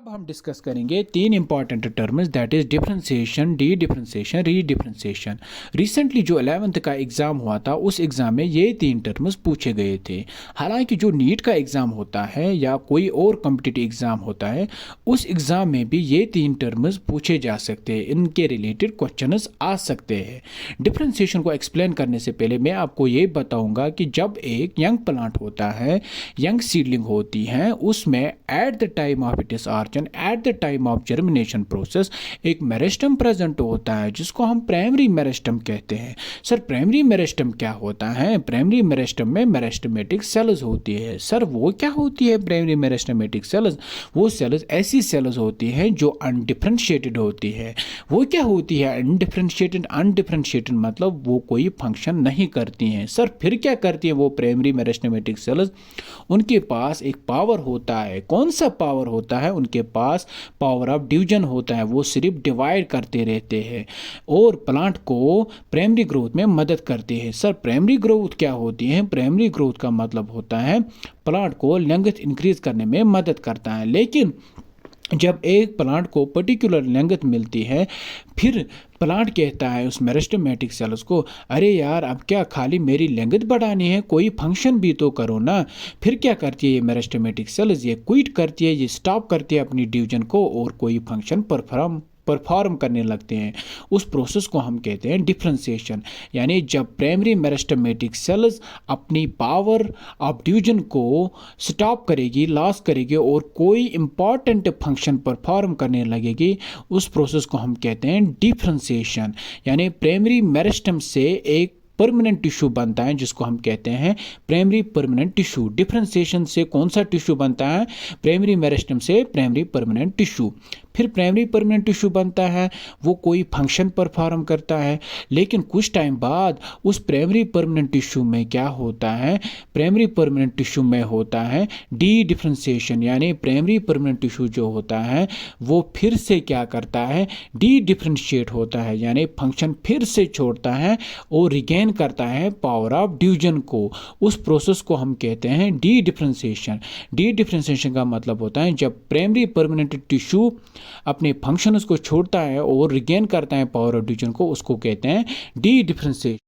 अब हम डिस्कस करेंगे तीन important terms that is differentiation, D differentiation, री डिफरेंशिएशन। रिसेंटली जो 11th का एग्ज़ाम हुआ था उस एग्ज़ाम में ये तीन टर्म्स पूछे गए थे। हालांकि जो नीट का एग्ज़ाम होता है या कोई और कॉम्पिटिटिव एग्ज़ाम होता है उस एग्ज़ाम में भी ये तीन टर्म्स पूछे जा सकते हैं, इनके रिलेटेड क्वेश्चंस आ सकते हैं। डिफरेंशिएशन को एक्सप्लेन करने से पहले मैं आपको ये बताऊँगा कि जब एक यंग प्लांट होता है, यंग सीडलिंग होती है, उसमें at the time of it is at the time of germination process एक मेरिस्टम प्रेजेंट होता है जिसको हम प्राइमरी मेरिस्टम कहते हैं। सर प्राइमरी मेरिस्टम क्या होता है? प्राइमरी मेरिस्टम में मेरिस्टमेटिक सेल्स होती है। सर वो क्या होती है प्राइमरी मेरिस्टमेटिक सेल्स? वो सेल्स ऐसी सेल्स होती हैं जो अनडिफरेंशिएटेड होती है। वो क्या होती है अनडिफरेंशिएटेड? अनडिफरेंशिएटेड मतलब वो कोई फंक्शन नहीं करती हैं। सर फिर क्या करती है वो प्राइमरी मेरिस्टमेटिक सेल्स? उनके पास एक पावर होता है। कौन सा पावर होता है? उनके पास पावर ऑफ डिवीजन होता है। वो सिर्फ डिवाइड करते रहते हैं और प्लांट को प्राइमरी ग्रोथ में मदद करते हैं। सर प्राइमरी ग्रोथ क्या होती है? प्राइमरी ग्रोथ का मतलब होता है प्लांट को लेंथ इंक्रीज करने में मदद करता है। लेकिन जब एक प्लांट को पर्टिकुलर लेंथ मिलती है फिर प्लांट कहता है उस मेरिस्टमेटिक सेल्स को, अरे यार अब क्या खाली मेरी लेंथ बढ़ानी है, कोई फंक्शन भी तो करो ना। फिर क्या करती है ये मेरिस्टमेटिक सेल्स? ये क्विट करती है, ये स्टॉप करती है अपनी डिवीजन को और कोई फंक्शन परफॉर्म करने लगते हैं। उस प्रोसेस को हम कहते हैं डिफरेंशिएशन। यानी जब प्राइमरी मेरिस्टमेटिक सेल्स अपनी पावर ऑफ डिवीजन को स्टॉप करेगी, लॉस करेगी और कोई इंपॉर्टेंट फंक्शन परफॉर्म करने लगेगी, उस प्रोसेस को हम कहते हैं डिफरेंशिएशन। यानी प्राइमरी मेरिस्टम से एक परमानेंट टिश्यू बनता है जिसको हम कहते हैं प्राइमरी परमानेंट टिश्यू। डिफरेंशिएशन से कौन सा टिश्यू बनता है? प्राइमरी मेरिस्टम से प्राइमरी परमानेंट टिश्यू। फिर प्राइमरी परमानेंट टिश्यू बनता है, वो कोई फंक्शन परफॉर्म करता है। लेकिन कुछ टाइम बाद उस प्राइमरी परमानेंट टिश्यू में क्या होता है? प्राइमरी परमानेंट टिश्यू में होता है डी डिफरेंशिएशन। यानी प्राइमरी परमानेंट टिश्यू जो होता है वो फिर से क्या करता है? डी डिफरेंशिएट होता है, यानी फंक्शन फिर से छोड़ता है और रिगेन करता है पावर ऑफ डिवीजन को। उस प्रोसेस को हम कहते हैं डी डिफरेंशिएशन। डी डिफरेंशिएशन का मतलब होता है जब प्राइमरी परमानेंट टिश्यू अपने फंक्शंस को छोड़ता है और रिगेन करता है पावर ऑफ डिवीजन को, उसको कहते हैं डी डिफरेंशिएशन।